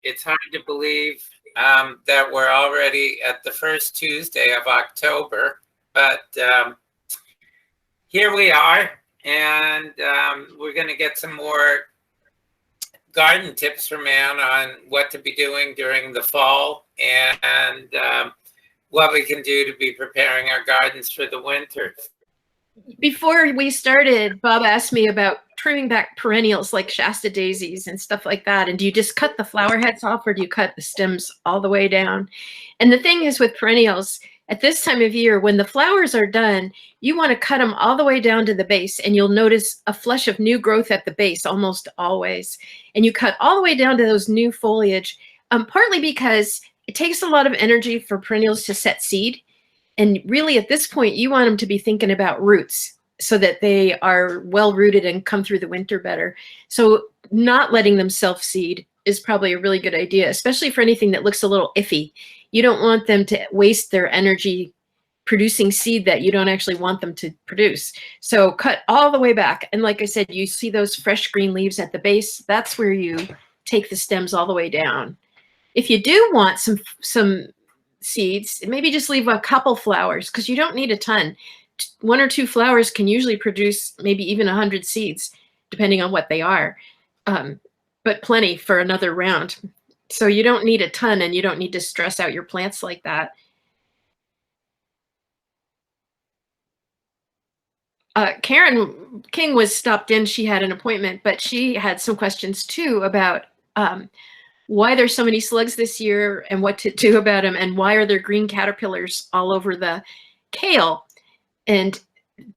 It's hard to believe that we're already at the first Tuesday of October, but here we are, and we're going to get some more garden tips from Ann on what to be doing during the fall and what we can do to be preparing our gardens for the winter. Before we started, Bob asked me about trimming back perennials like Shasta daisies and stuff like that. And do you just cut the flower heads off, or do you cut the stems all the way down? And the thing is with perennials, at this time of year, when the flowers are done, you want to cut them all the way down to the base, and you'll notice a flush of new growth at the base almost always. And you cut all the way down to those new foliage, partly because it takes a lot of energy for perennials to set seed. And really, at this point, you want them to be thinking about roots so that they are well-rooted and come through the winter better. So not letting them self-seed is probably a really good idea, especially for anything that looks a little iffy. You don't want them to waste their energy producing seed that you don't actually want them to produce. So cut all the way back. And like I said, you see those fresh green leaves at the base. That's where you take the stems all the way down. If you do want some seeds, maybe just leave a couple flowers, because you don't need a ton. 1 or 2 flowers can usually produce maybe even 100 seeds, depending on what they are, but plenty for another round. So you don't need a ton, and you don't need to stress out your plants like that. Karen King was stopped in. She had an appointment, but she had some questions too about why there's so many slugs this year and what to do about them, and why are there green caterpillars all over the kale. And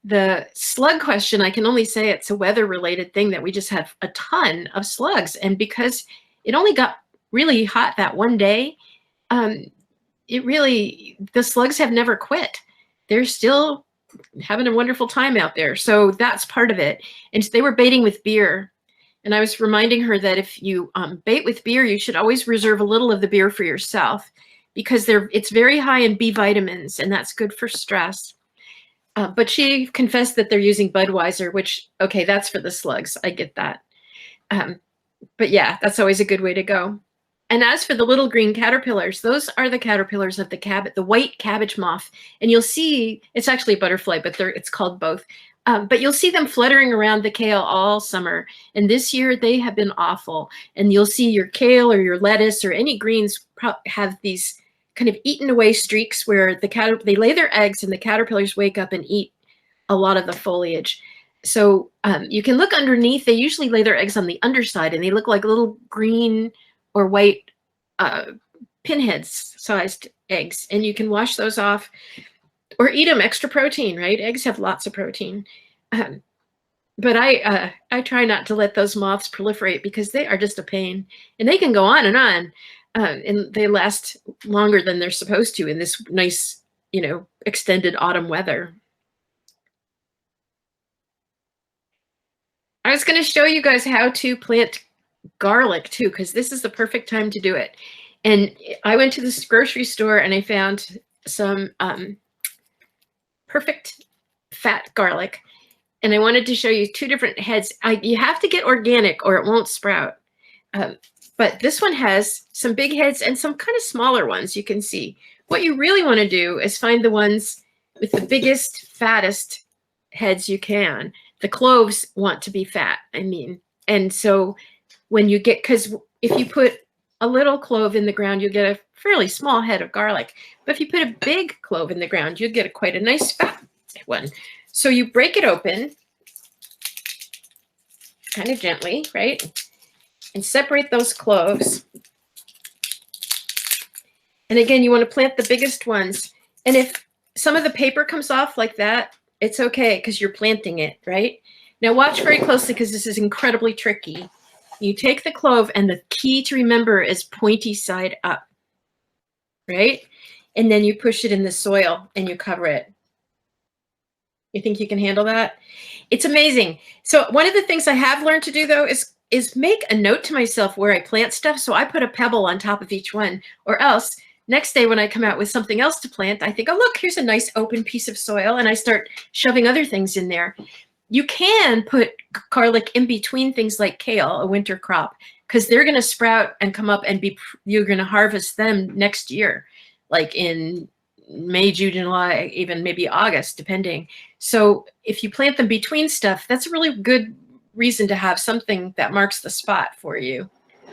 the slug question, I can only say it's a weather related thing, that we just have a ton of slugs. And because it only got really hot that one day, the slugs have never quit. They're still having a wonderful time out there. So that's part of it. And they were baiting with beer. And I was reminding her that if you bait with beer, you should always reserve a little of the beer for yourself, because it's very high in B vitamins, and that's good for stress. But she confessed that they're using Budweiser, which, okay, that's for the slugs. I get that. But yeah, that's always a good way to go. And as for the little green caterpillars, those are the caterpillars of the white cabbage moth. And you'll see, it's actually a butterfly, but it's called both. But you'll see them fluttering around the kale all summer. And this year they have been awful. And you'll see your kale or your lettuce or any greens have these kind of eaten away streaks where they lay their eggs and the caterpillars wake up and eat a lot of the foliage. So you can look underneath. They usually lay their eggs on the underside, and they look like little green or white pinheads sized eggs. And you can wash those off or eat them. Extra protein, right? Eggs have lots of protein. But I try not to let those moths proliferate, because they are just a pain, and they can go on and on. And they last longer than they're supposed to in this nice, extended autumn weather. I was going to show you guys how to plant garlic too, because this is the perfect time to do it. And I went to this grocery store and I found some perfect fat garlic. And I wanted to show you 2 different heads. You have to get organic or it won't sprout. But this one has some big heads and some kind of smaller ones, you can see. What you really want to do is find the ones with the biggest, fattest heads you can. The cloves want to be fat, and so when you because if you put a little clove in the ground, you'll get a fairly small head of garlic. But if you put a big clove in the ground, you'll get quite a nice fat one. So you break it open, kind of gently, right? And separate those cloves. And again, you want to plant the biggest ones. And if some of the paper comes off like that, it's okay, because you're planting it, right? Now watch very closely, because this is incredibly tricky. You take the clove, and the key to remember is pointy side up, right? And then you push it in the soil and you cover it. You think you can handle that? It's amazing. So one of the things I have learned to do, though, is make a note to myself where I plant stuff. So I put a pebble on top of each one, or else next day when I come out with something else to plant, I think, oh, look, here's a nice open piece of soil, and I start shoving other things in there. You can put garlic in between things like kale, a winter crop, because they're going to sprout and come up and you're going to harvest them next year, like in May, June, July, even maybe August, depending. So if you plant them between stuff, that's a really good reason to have something that marks the spot for you.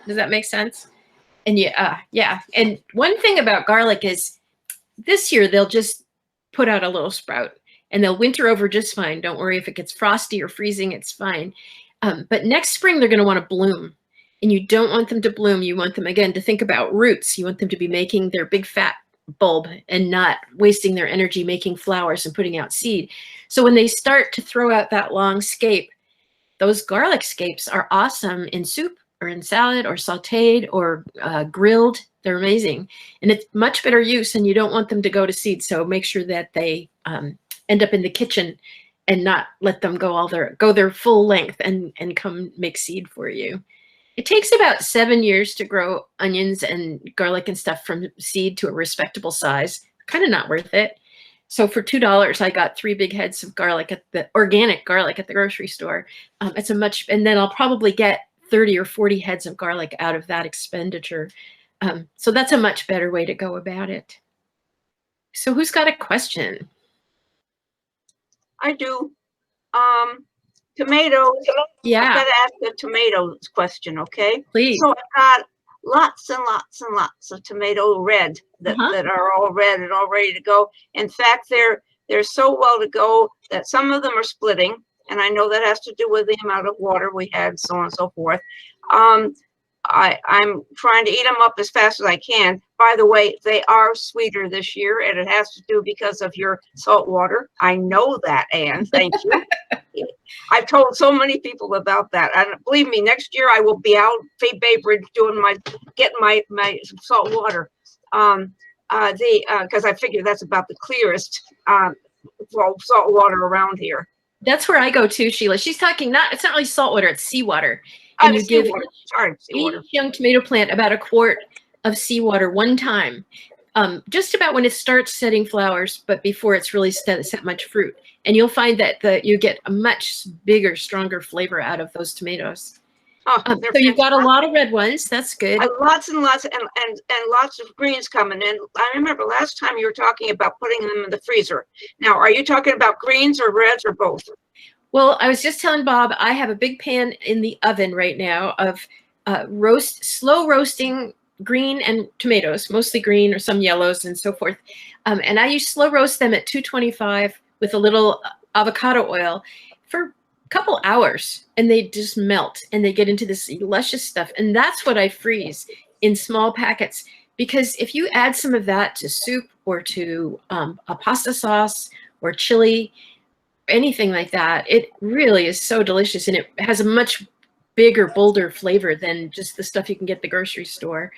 Does that make sense? And yeah. And one thing about garlic is this year they'll just put out a little sprout and they'll winter over just fine. Don't worry if it gets frosty or freezing, it's fine. But next spring they're going to want to bloom. And you don't want them to bloom. You want them, again, to think about roots. You want them to be making their big fat bulb and not wasting their energy making flowers and putting out seed. So when they start to throw out that long scape, those garlic scapes are awesome in soup or in salad or sauteed or grilled. They're amazing. And it's much better use, and you don't want them to go to seed. So make sure that they end up in the kitchen and not let them go their full length and come make seed for you. It takes about 7 years to grow onions and garlic and stuff from seed to a respectable size. Kind of not worth it. So for $2, I got 3 big heads of garlic organic garlic at the grocery store. And then I'll probably get 30 or 40 heads of garlic out of that expenditure. So that's a much better way to go about it. So who's got a question? I do. Tomatoes. Yeah. I've got to ask the tomatoes question, okay? Please. So I've got lots and lots and lots of tomato red that are all red and all ready to go. In fact, they're so well to go that some of them are splitting, and I know that has to do with the amount of water we had, so on and so forth. I'm trying to eat them up as fast as I can. By the way, they are sweeter this year, and it has to do because of your salt water. I know that, Ann. Thank you. I've told so many people about that. And believe me, next year I will be out Bay Bridge getting my salt water. Because I figure that's about the clearest salt water around here. That's where I go too, Sheila. She's talking it's not really salt water, it's seawater. And you give each young tomato plant about a quart of seawater one time, just about when it starts setting flowers, but before it's really set much fruit. And you'll find that you get a much bigger, stronger flavor out of those tomatoes. So you've got a lot of red ones. That's good. Lots and lots and lots of greens coming in. I remember last time you were talking about putting them in the freezer. Now, are you talking about greens or reds or both? Well, I was just telling Bob, I have a big pan in the oven right now of slow roasting green and tomatoes, mostly green or some yellows and so forth. And I slow roast them at 225 with a little avocado oil for a couple hours, and they just melt and they get into this luscious stuff. And that's what I freeze in small packets, because if you add some of that to soup or to a pasta sauce or chili, anything like that, it really is so delicious, and it has a much bigger, bolder flavor than just the stuff you can get at the grocery store.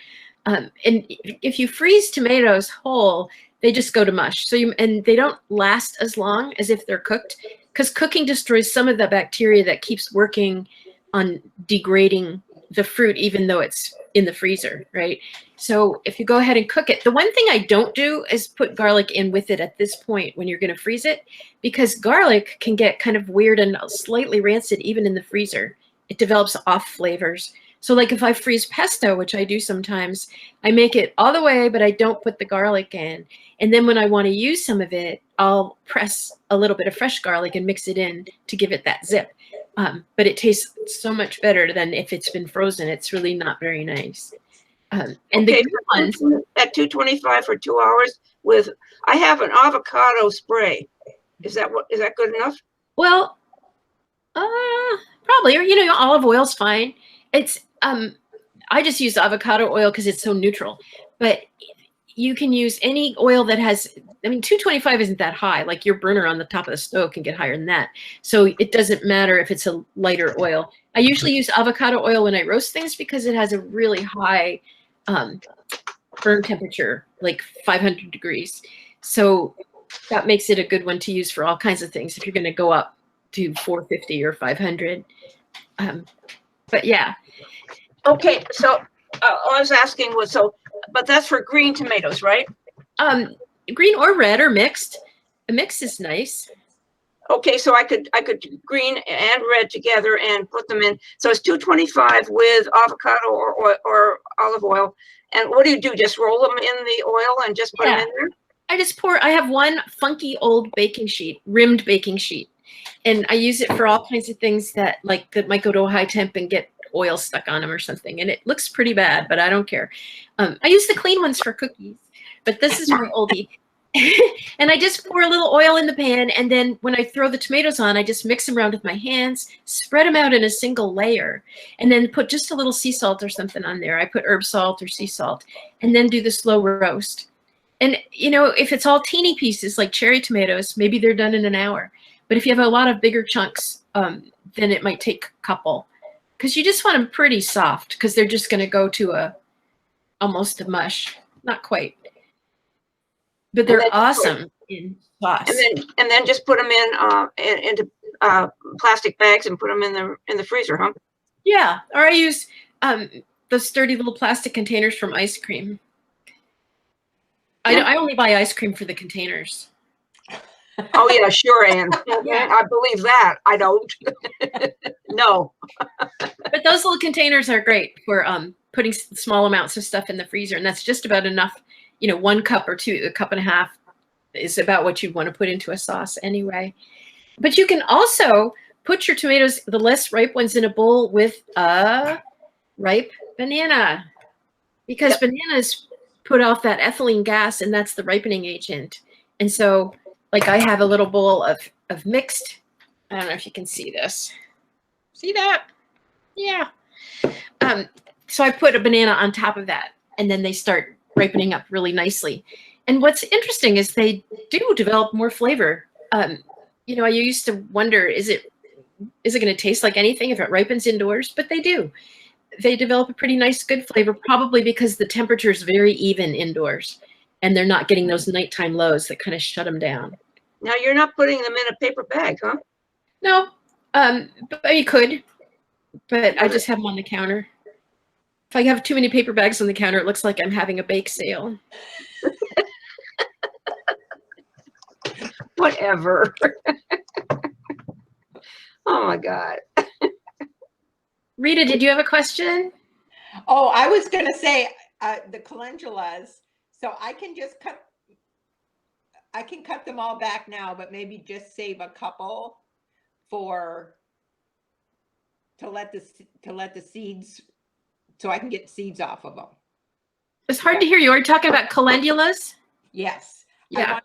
And if you freeze tomatoes whole, they just go to mush. And they don't last as long as if they're cooked, because cooking destroys some of the bacteria that keeps working on degrading the fruit, even though it's in the freezer, right? So if you go ahead and cook it, the one thing I don't do is put garlic in with it at this point when you're going to freeze it, because garlic can get kind of weird and slightly rancid even in the freezer. It develops off flavors. So like if I freeze pesto, which I do sometimes, I make it all the way, but I don't put the garlic in. And then when I want to use some of it, I'll press a little bit of fresh garlic and mix it in to give it that zip. But it tastes so much better than if it's been frozen. It's really not very nice. And the good ones at 225 for 2 hours I have an avocado spray. Is that good enough? Well, probably, or olive oil's fine. It's I just use avocado oil because it's so neutral. But you can use any oil that has, 225 isn't that high. Like your burner on the top of the stove can get higher than that. So it doesn't matter if it's a lighter oil. I usually use avocado oil when I roast things because it has a really high burn temperature, like 500 degrees. So that makes it a good one to use for all kinds of things if you're going to go up to 450 or 500. But yeah. Okay, so all I was asking was, but that's for green tomatoes, right? Green or red or mixed. A mix is nice. Okay, so I could green and red together and put them in. So it's 225 with avocado or olive oil. And what do you do? Just roll them in the oil and just put them in there? I have one funky old baking sheet, rimmed baking sheet. And I use it for all kinds of things that might go to a high temp and get oil stuck on them or something. And it looks pretty bad, but I don't care. I use the clean ones for cookies, but this is my oldie. And I just pour a little oil in the pan. And then when I throw the tomatoes on, I just mix them around with my hands, spread them out in a single layer, and then put just a little sea salt or something on there. I put herb salt or sea salt, and then do the slow roast. And, if it's all teeny pieces like cherry tomatoes, maybe they're done in an hour. But if you have a lot of bigger chunks, then it might take a couple, because you just want them pretty soft, because they're just going to go to almost a mush. Not quite. But they're awesome in sauce. And then just put them into plastic bags and put them in the freezer, huh? Yeah, or I use those sturdy little plastic containers from ice cream. I only buy ice cream for the containers. Oh yeah, sure, Ann. Yeah. I believe that. I don't. No. But those little containers are great for putting small amounts of stuff in the freezer, and that's just about enough. 1 cup or a cup and a half is about what you'd want to put into a sauce anyway. But you can also put your tomatoes, the less ripe ones, in a bowl with a ripe banana, because bananas put off that ethylene gas, and that's the ripening agent. And so, I have a little bowl of mixed, I don't know if you can see this. See that? Yeah. So I put a banana on top of that, and then they start ripening up really nicely. And what's interesting is they do develop more flavor. I used to wonder, is it going to taste like anything if it ripens indoors? But they do. They develop a pretty nice, good flavor, probably because the temperature is very even indoors, and they're not getting those nighttime lows that kind of shut them down. Now you're not putting them in a paper bag, huh? No, but you could, but I just have them on the counter. If I have too many paper bags on the counter, it looks like I'm having a bake sale. Whatever. Oh my God. Rita, did you have a question? Oh, I was going to say the calendulas. So I can cut them all back now, but maybe just save a couple to let the seeds, so I can get seeds off of them. It's hard to hear you. Are you talking about calendulas? Yes. Yeah.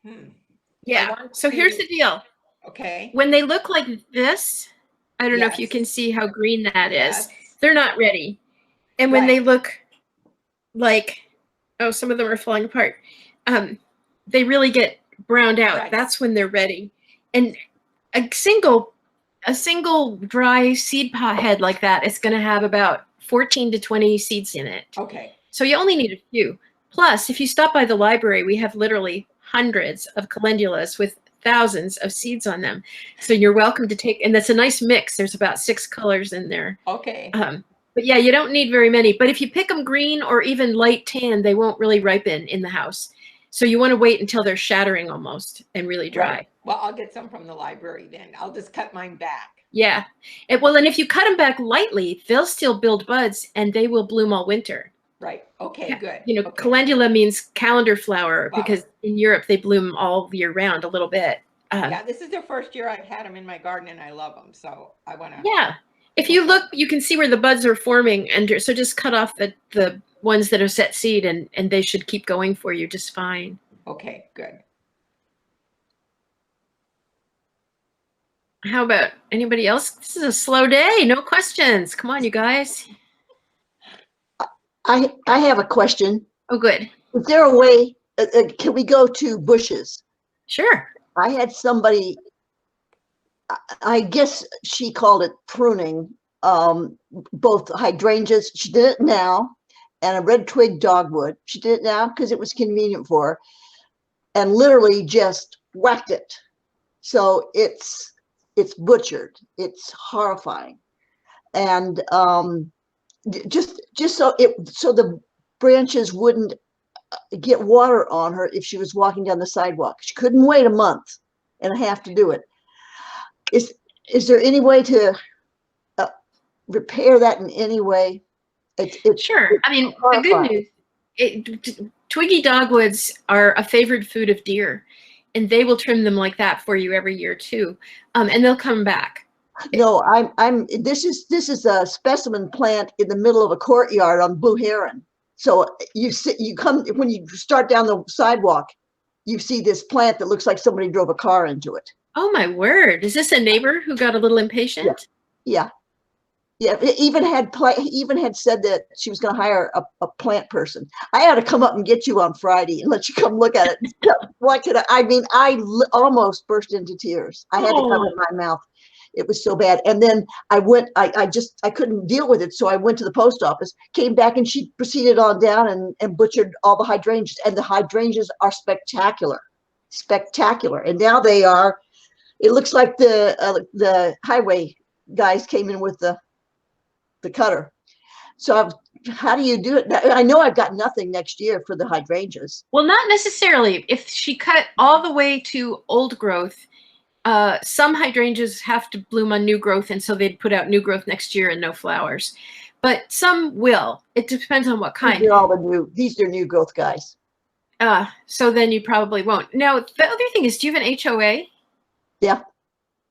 I want so here's the deal. Okay. When they look like this, I don't know if you can see how green that is. They're not ready. And when they look like, some of them are falling apart. They really get browned out. Right. That's when they're ready. And a single dry seed pod head like that is going to have about 14 to 20 seeds in it. Okay. So you only need a few. Plus, if you stop by the library, we have literally hundreds of calendulas with thousands of seeds on them. So you're welcome to take, and that's a nice mix. There's about 6 colors in there. Okay. But yeah, you don't need very many. But if you pick them green or even light tan, they won't really ripen in the house. So you want to wait until they're shattering almost and really dry. Right. Well, I'll get some from the library then. I'll just cut mine back. Yeah. And if you cut them back lightly, they'll still build buds and they will bloom all winter. Right. Okay, good. Okay. Calendula means calendar flower because in Europe they bloom all year round a little bit. Yeah, this is the first year I've had them in my garden and I love them. So I want to. Yeah. If you look, you can see where the buds are forming. And so just cut off the ones that are set seed and they should keep going for you just fine. Okay, good. How about anybody else? This is a slow day. No questions. Come on, you guys. I have a question. Oh, good. Is there a way, can we go to bushes? Sure. I had somebody, I guess she called it pruning, both hydrangeas. She did it now, and a red twig dogwood. She did it now because it was convenient for her, and literally just whacked it. So it's butchered. It's horrifying. And just so the branches wouldn't get water on her if she was walking down the sidewalk. She couldn't wait a month. and I have to do it. Is there any way to repair that in any way? Sure. I mean, the good news, twiggy dogwoods are a favorite food of deer, and they will trim them like that for you every year too, and they'll come back. No, this is a specimen plant in the middle of a courtyard on Blue Heron. So you come, when you start down the sidewalk, you see this plant that looks like somebody drove a car into it. Oh my word. Is this a neighbor who got a little impatient? Yeah. It even had said that she was going to hire a plant person. I had to come up and get you on Friday and let you come look at it. What could I almost burst into tears. I had to cover my mouth. It was so bad. And then I went, I couldn't deal with it. So I went to the post office, came back, and she proceeded on down and butchered all the hydrangeas. And the hydrangeas are spectacular, spectacular. And now they are, it looks like the highway guys came in with the cutter. So how do you do it? I know I've got nothing next year for the hydrangeas. Well, not necessarily. If she cut all the way to old growth, some hydrangeas have to bloom on new growth, and so they'd put out new growth next year and no flowers. But some will. It depends on what kind. These are new growth guys. So then you probably won't. Now, the other thing is, do you have an HOA? Yeah.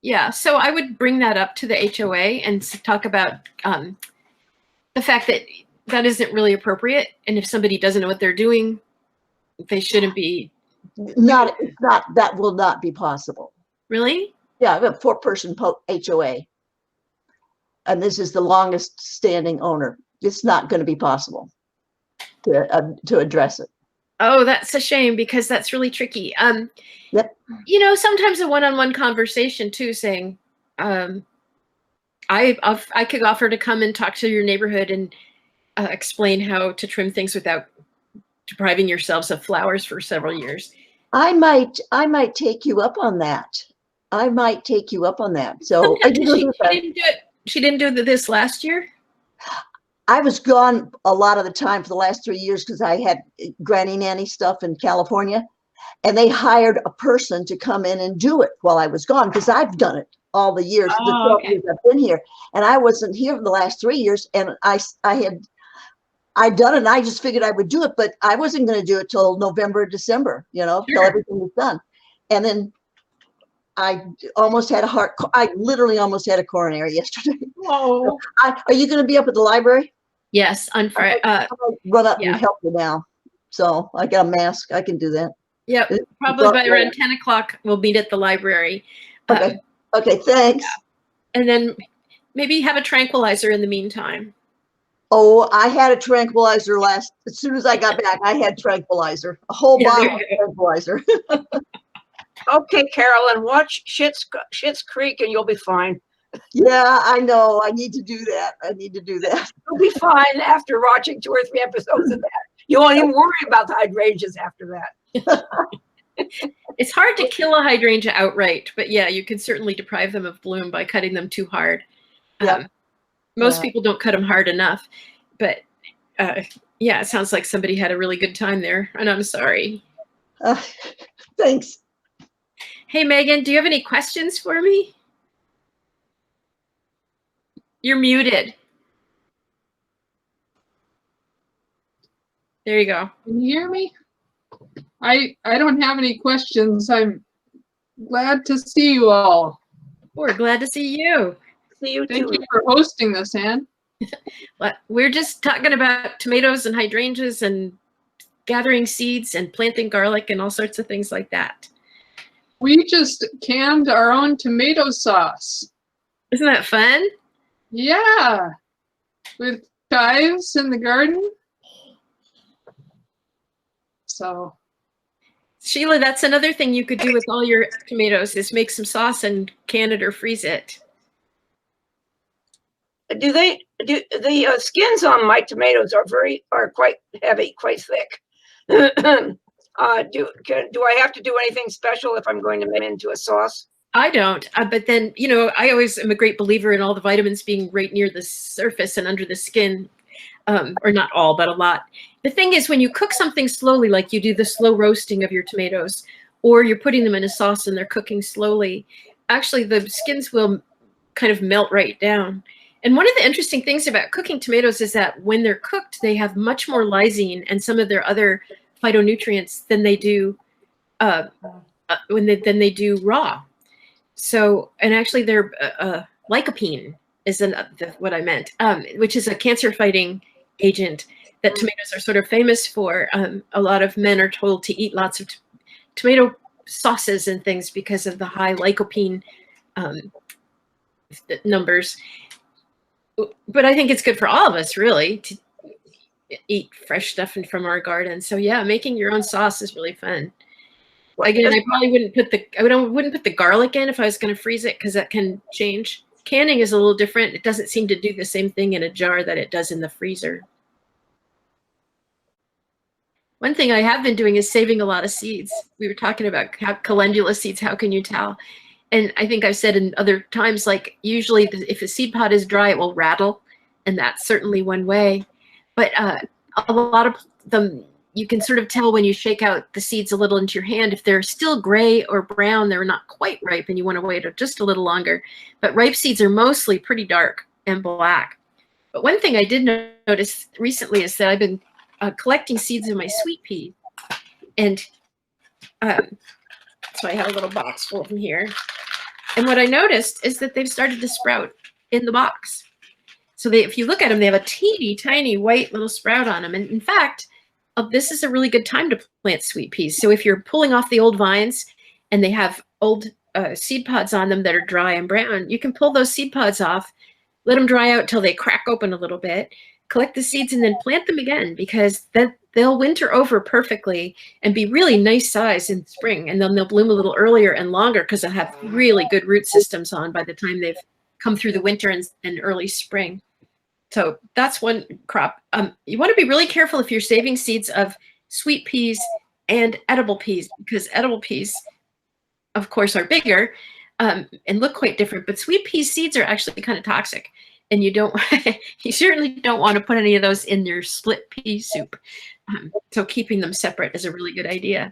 Yeah, so I would bring that up to the HOA and talk about the fact that that isn't really appropriate. And if somebody doesn't know what they're doing, they shouldn't be. That will not be possible. Really? Yeah, I have a 4-person HOA. And this is the longest standing owner. It's not going to be possible to address it. Oh, that's a shame, because that's really tricky. Yep. You know, sometimes a one-on-one conversation too, saying, I could offer to come and talk to your neighborhood and explain how to trim things without depriving yourselves of flowers for several years. I might take you up on that. So she didn't do this last year? I was gone a lot of the time for the last 3 years because I had granny nanny stuff in California, and they hired a person to come in and do it while I was gone, because I've done it all the years, the 12 years I've been here, and I wasn't here for the last 3 years, and I'd done it, and I just figured I would do it, but I wasn't going to do it till November, December, till everything was done. And then I literally almost had a coronary yesterday. Oh. Are you going to be up at the library? Yes, on Friday. I'll run up and help you now. So I got a mask. I can do that. Yep. Probably by around 10 o'clock, we'll meet at the library. Okay. Okay. Thanks. And then maybe have a tranquilizer in the meantime. Oh, I had a tranquilizer as soon as I got back, I had tranquilizer, a whole bottle of tranquilizer. Okay, Carolyn, watch Schitt's Creek and you'll be fine. Yeah, I know. I need to do that. You'll be fine after watching 2 or 3 episodes of that. You won't even worry about the hydrangeas after that. It's hard to kill a hydrangea outright, but yeah, you can certainly deprive them of bloom by cutting them too hard. Most people don't cut them hard enough, but yeah, it sounds like somebody had a really good time there, and I'm sorry. Thanks. Hey, Megan, do you have any questions for me? You're muted. There you go. Can you hear me? I don't have any questions. I'm glad to see you all. We're glad to see you. See you Thank too. you for hosting this, Ann. We're just talking about tomatoes and hydrangeas and gathering seeds and planting garlic and all sorts of things like that. We just canned our own tomato sauce. Isn't that fun? Yeah, with chives in the garden. So, Sheila, that's another thing you could do with all your tomatoes is make some sauce and can it or freeze it. Do the skins on my tomatoes are quite heavy, quite thick? Do I have to do anything special if I'm going to make it into a sauce? I don't, but then, you know, I always am a great believer in all the vitamins being right near the surface and under the skin, or not all, but a lot. The thing is, when you cook something slowly, like you do the slow roasting of your tomatoes, or you're putting them in a sauce and they're cooking slowly, actually the skins will kind of melt right down. And one of the interesting things about cooking tomatoes is that when they're cooked, they have much more lysine and some of their other phytonutrients than they do than they do raw. So, and actually, their lycopene is what I meant, which is a cancer-fighting agent that tomatoes are sort of famous for. A lot of men are told to eat lots of tomato sauces and things because of the high lycopene numbers. But I think it's good for all of us, really, to eat fresh stuff from our garden. So yeah, making your own sauce is really fun. Again, I probably wouldn't put the garlic in if I was going to freeze it because that can change. Canning is a little different. It doesn't seem to do the same thing in a jar that it does in the freezer. One thing I have been doing is saving a lot of seeds. We were talking about calendula seeds. How can you tell? And I think I've said in other times, like usually if a seed pod is dry, it will rattle. And that's certainly one way. But a lot of them, you can sort of tell when you shake out the seeds a little into your hand. If they're still gray or brown, they're not quite ripe and you want to wait just a little longer. But ripe seeds are mostly pretty dark and black. But one thing I did notice recently is that I've been collecting seeds of my sweet pea. And so I have a little box full of them here. And what I noticed is that they've started to sprout in the box. So if you look at them, they have a teeny tiny white little sprout on them. And in fact, this is a really good time to plant sweet peas. So if you're pulling off the old vines and they have old seed pods on them that are dry and brown, you can pull those seed pods off, let them dry out till they crack open a little bit, collect the seeds and then plant them again because then they'll winter over perfectly and be really nice size in spring. And then they'll bloom a little earlier and longer because they'll have really good root systems on by the time they've come through the winter and early spring. So that's one crop. You want to be really careful if you're saving seeds of sweet peas and edible peas because edible peas, of course, are bigger and look quite different. But sweet pea seeds are actually kind of toxic. And you certainly don't want to put any of those in your split pea soup. So keeping them separate is a really good idea.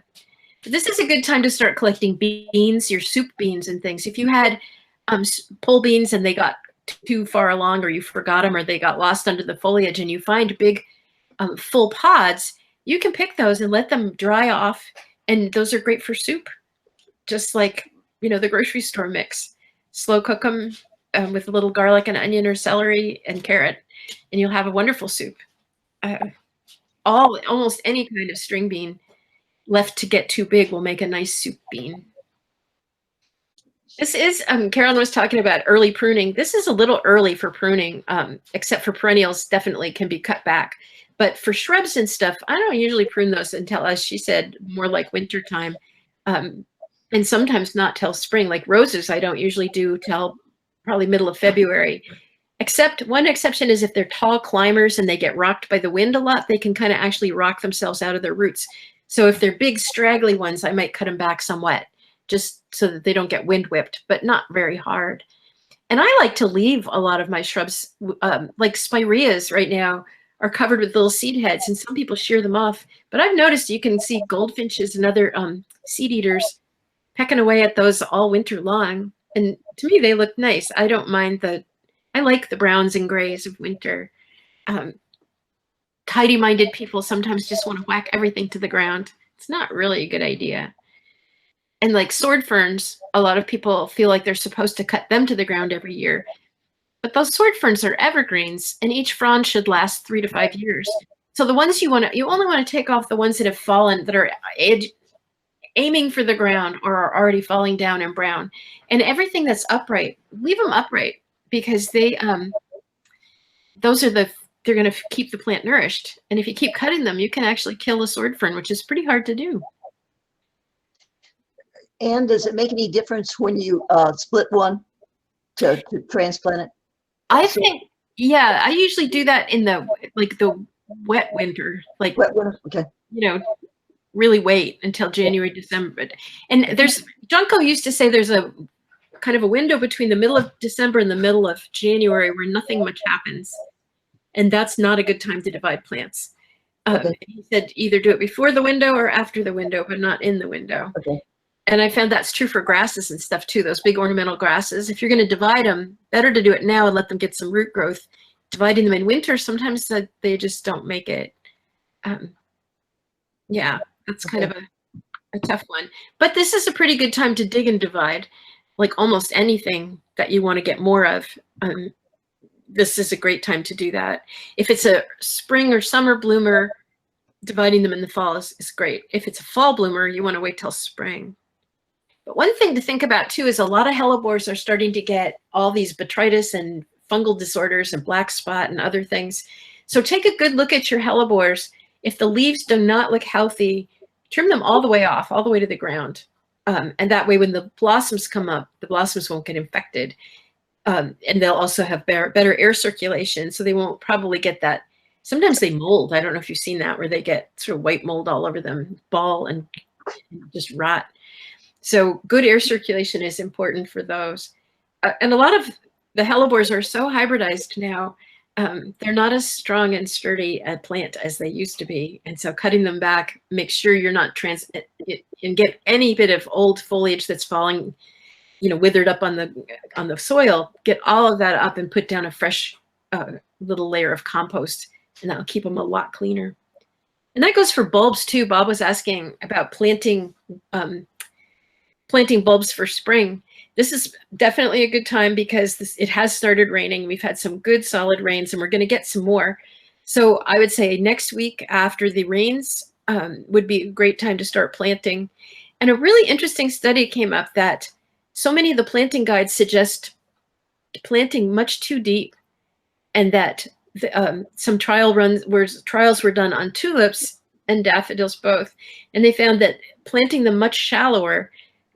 But this is a good time to start collecting beans, your soup beans and things. If you had pole beans and they got too far along or you forgot them or they got lost under the foliage and you find big full pods, you can pick those and let them dry off. And those are great for soup, just like, the grocery store mix. Slow cook them with a little garlic and onion or celery and carrot, and you'll have a wonderful soup. Almost any kind of string bean left to get too big will make a nice soup bean. This is, Carolyn was talking about early pruning. This is a little early for pruning, except for perennials definitely can be cut back. But for shrubs and stuff, I don't usually prune those until, as she said, more like winter time. And sometimes not till spring. Like roses, I don't usually do till probably middle of February. Except one exception is if they're tall climbers and they get rocked by the wind a lot, they can kind of actually rock themselves out of their roots. So if they're big straggly ones, I might cut them back somewhat just so that they don't get wind whipped, but not very hard. And I like to leave a lot of my shrubs, like spireas right now are covered with little seed heads and some people shear them off. But I've noticed you can see goldfinches and other seed eaters pecking away at those all winter long. And to me, they look nice. I don't mind I like the browns and grays of winter. Tidy-minded people sometimes just want to whack everything to the ground. It's not really a good idea. And like sword ferns, a lot of people feel like they're supposed to cut them to the ground every year. But those sword ferns are evergreens, and each frond should last 3 to 5 years. So the ones you only want to take off the ones that have fallen, that are aiming for the ground or are already falling down and brown. And everything that's upright, leave them upright because they're going to keep the plant nourished. And if you keep cutting them, you can actually kill a sword fern, which is pretty hard to do. And does it make any difference when you split one to transplant it? I think, yeah, I usually do that in the wet winter, like, Wet winter? Okay. really wait until January, December. And Junko used to say there's a kind of a window between the middle of December and the middle of January where nothing much happens. And that's not a good time to divide plants. Okay. He said either do it before the window or after the window, but not in the window. Okay. And I found that's true for grasses and stuff too, those big ornamental grasses. If you're going to divide them, better to do it now and let them get some root growth. Dividing them in winter, sometimes they just don't make it. Yeah, that's kind of a tough one. But this is a pretty good time to dig and divide, like almost anything that you want to get more of. This is a great time to do that. If it's a spring or summer bloomer, dividing them in the fall is great. If it's a fall bloomer, you want to wait till spring. But one thing to think about too is a lot of hellebores are starting to get all these botrytis and fungal disorders and black spot and other things. So take a good look at your hellebores. If the leaves do not look healthy, trim them all the way off, all the way to the ground. And that way when the blossoms come up, the blossoms won't get infected. And they'll also have better air circulation, so they won't probably get that. Sometimes they mold. I don't know if you've seen that, where they get sort of white mold all over them, ball and just rot. So good air circulation is important for those. And a lot of the hellebores are so hybridized now, they're not as strong and sturdy a plant as they used to be. And so cutting them back, make sure you're not and get any bit of old foliage that's falling, withered up on the soil, get all of that up and put down a fresh little layer of compost, and that'll keep them a lot cleaner. And that goes for bulbs too. Bob was asking about planting bulbs for spring. This is definitely a good time because it has started raining. We've had some good solid rains and we're going to get some more. So I would say next week after the rains would be a great time to start planting. And a really interesting study came up that so many of the planting guides suggest planting much too deep, and that some trials were done on tulips and daffodils both. And they found that planting them much shallower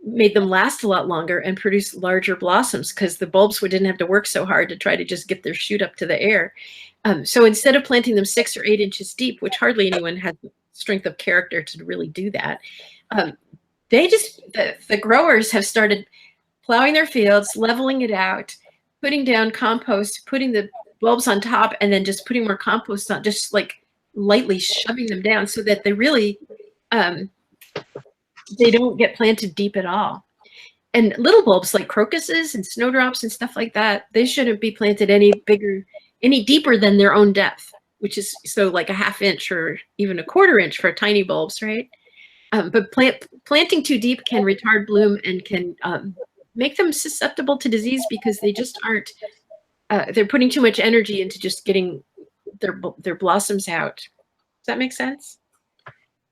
made them last a lot longer and produce larger blossoms because the bulbs didn't have to work so hard to try to just get their shoot up to the air. So instead of planting them 6 or 8 inches deep, which hardly anyone has the strength of character to really do that, the growers have started plowing their fields, leveling it out, putting down compost, putting the bulbs on top, and then just putting more compost on, just like lightly shoving them down so that they really they don't get planted deep at all. And little bulbs like crocuses and snowdrops and stuff like that, they shouldn't be planted any deeper than their own depth, which is so like a 1/2 inch or even a 1/4 inch for tiny bulbs, right? But planting too deep can retard bloom and can make them susceptible to disease because they just aren't, they're putting too much energy into just getting their blossoms out. Does that make sense?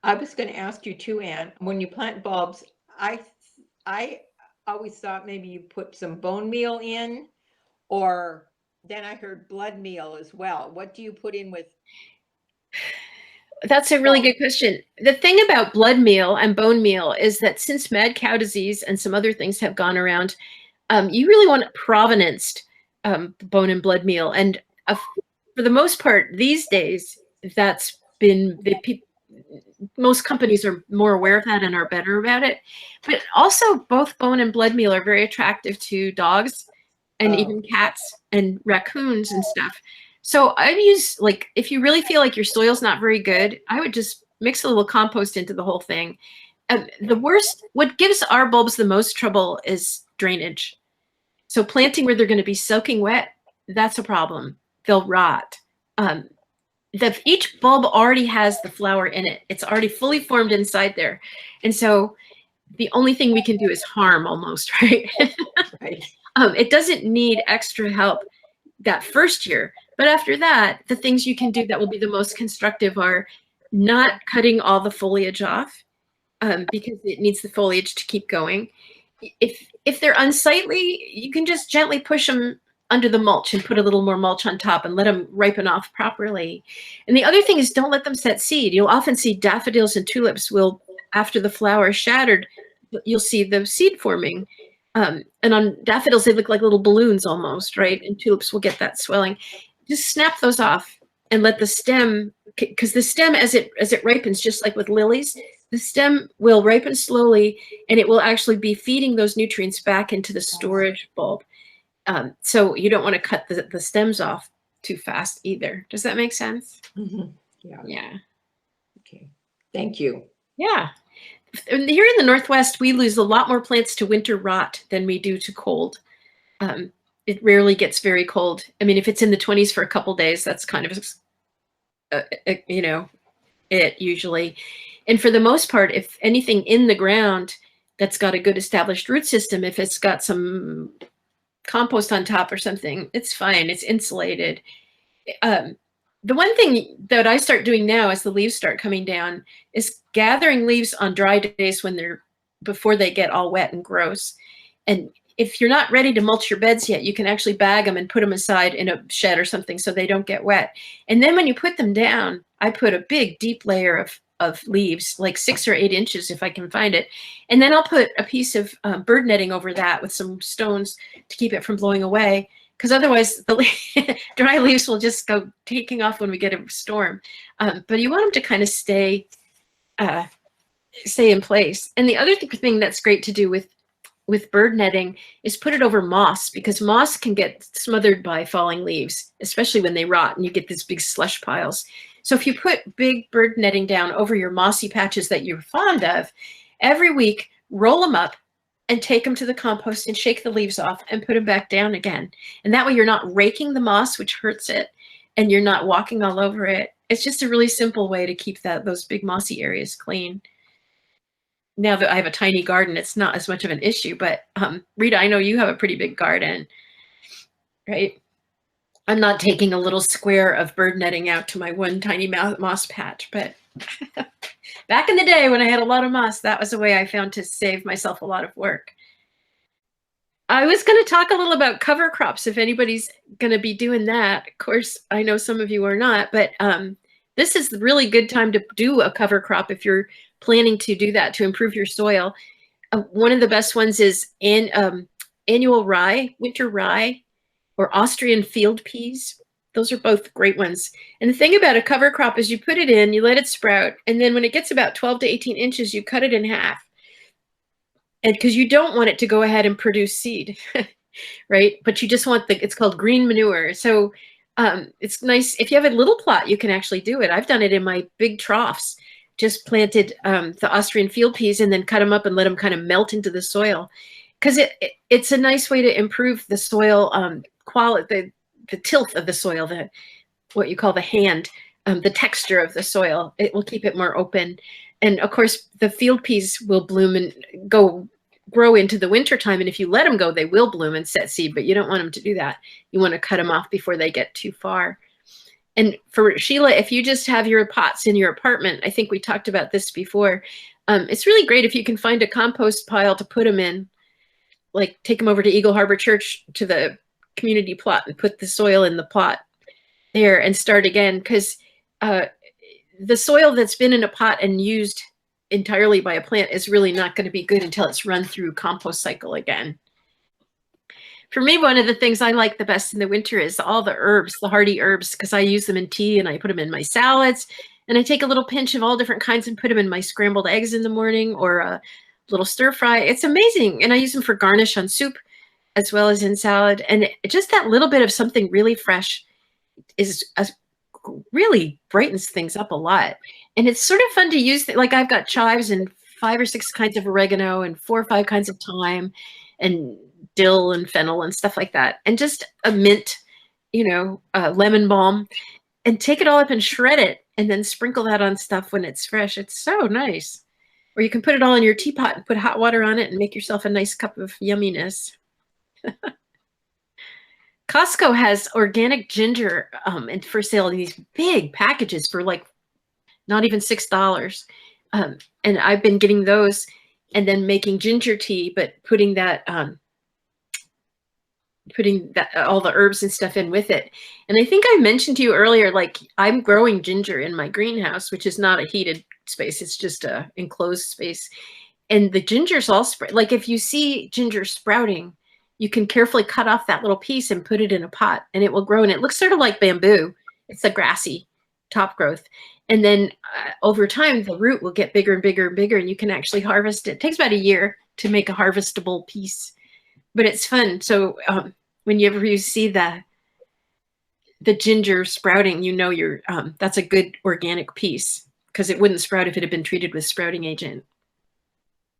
I was going to ask you too, Ann, when you plant bulbs, I always thought maybe you put some bone meal in, or then I heard blood meal as well. What do you put in with? That's a really good question. The thing about blood meal and bone meal is that since mad cow disease and some other things have gone around, you really want provenanced bone and blood meal. And for the most part, these days, that's been most companies are more aware of that and are better about it. But also both bone and blood meal are very attractive to dogs and even cats and raccoons and stuff. So I use, like, if you really feel like your soil's not very good, I would just mix a little compost into the whole thing. What gives our bulbs the most trouble is drainage. So planting where they're going to be soaking wet, that's a problem. They'll rot. Each bulb already has the flower in it. It's already fully formed inside there. And so the only thing we can do is harm almost, right? Right. It doesn't need extra help that first year. But after that, the things you can do that will be the most constructive are not cutting all the foliage off because it needs the foliage to keep going. If they're unsightly, you can just gently push them under the mulch and put a little more mulch on top and let them ripen off properly. And the other thing is don't let them set seed. You'll often see daffodils and tulips will, after the flower is shattered, you'll see the seed forming. And on daffodils, they look like little balloons almost, right? And tulips will get that swelling. Just snap those off and let the stem, because the stem, as it ripens, just like with lilies, the stem will ripen slowly and it will actually be feeding those nutrients back into the storage bulb. So you don't want to cut the stems off too fast either. Does that make sense? Mm-hmm. Yeah. Yeah. Okay. Thank you. Yeah. here in the Northwest, we lose a lot more plants to winter rot than we do to cold. It rarely gets very cold. I mean, if it's in the 20s for a couple days, that's kind of, you know, it usually. And for the most part, if anything in the ground that's got a good established root system, if it's got some compost on top or something, it's fine. It's insulated. The one thing that I start doing now as the leaves start coming down is gathering leaves on dry days when before they get all wet and gross. And if you're not ready to mulch your beds yet, you can actually bag them and put them aside in a shed or something so they don't get wet. And then when you put them down, I put a big deep layer of leaves, like 6 or 8 inches if I can find it. And then I'll put a piece of bird netting over that with some stones to keep it from blowing away. Because otherwise the dry leaves will just go taking off when we get a storm. But you want them to kind of stay in place. And the other thing that's great to do with bird netting is put it over moss, because moss can get smothered by falling leaves, especially when they rot and you get these big slush piles. So if you put big bird netting down over your mossy patches that you're fond of, every week, roll them up and take them to the compost and shake the leaves off and put them back down again. And that way you're not raking the moss, which hurts it, and you're not walking all over it. It's just a really simple way to keep those big mossy areas clean. Now that I have a tiny garden, it's not as much of an issue, but Rita, I know you have a pretty big garden, right? I'm not taking a little square of bird netting out to my one tiny moss patch, but back in the day when I had a lot of moss, that was a way I found to save myself a lot of work. I was going to talk a little about cover crops if anybody's going to be doing that. Of course, I know some of you are not, but this is a really good time to do a cover crop if you're planning to do that to improve your soil. One of the best ones is annual rye, winter rye, or Austrian field peas. Those are both great ones. And the thing about a cover crop is you put it in, you let it sprout, and then when it gets about 12 to 18 inches, you cut it in half. And because you don't want it to go ahead and produce seed, right? But you just want it's called green manure. So it's nice. If you have a little plot, you can actually do it. I've done it in my big troughs, just planted the Austrian field peas and then cut them up and let them kind of melt into the soil. Because it's a nice way to improve the soil quality, the tilth of the soil, what you call the hand, the texture of the soil. It will keep it more open. And of course, the field peas will bloom and grow into the winter time. And if you let them go, they will bloom and set seed, but you don't want them to do that. You want to cut them off before they get too far. And for Sheila, if you just have your pots in your apartment, I think we talked about this before. It's really great if you can find a compost pile to put them in, like take them over to Eagle Harbor Church to the community plot and put the soil in the plot there and start again. Because the soil that's been in a pot and used entirely by a plant is really not going to be good until it's run through compost cycle again. For me, one of the things I like the best in the winter is all the herbs, the hardy herbs, because I use them in tea and I put them in my salads. And I take a little pinch of all different kinds and put them in my scrambled eggs in the morning or a little stir fry. It's amazing. And I use them for garnish on soup as well as in salad. And just that little bit of something really fresh really brightens things up a lot. And it's sort of fun to use. Like I've got chives and 5 or 6 kinds of oregano and 4 or 5 kinds of thyme and dill and fennel and stuff like that. And just a mint, lemon balm, and take it all up and shred it and then sprinkle that on stuff when it's fresh. It's so nice. Or you can put it all in your teapot and put hot water on it and make yourself a nice cup of yumminess. Costco has organic ginger for sale in these big packages for like not even $6. And I've been getting those and then making ginger tea, but putting all the herbs and stuff in with it. And I think I mentioned to you earlier, like I'm growing ginger in my greenhouse, which is not a heated space. It's just a enclosed space. And the ginger's all spread. Like if you see ginger sprouting, you can carefully cut off that little piece and put it in a pot and it will grow. And it looks sort of like bamboo. It's a grassy top growth. And then over time, the root will get bigger and bigger and bigger and you can actually harvest it. It takes about a year to make a harvestable piece, but it's fun. So whenever you see the ginger sprouting, that's a good organic piece because it wouldn't sprout if it had been treated with sprouting agent.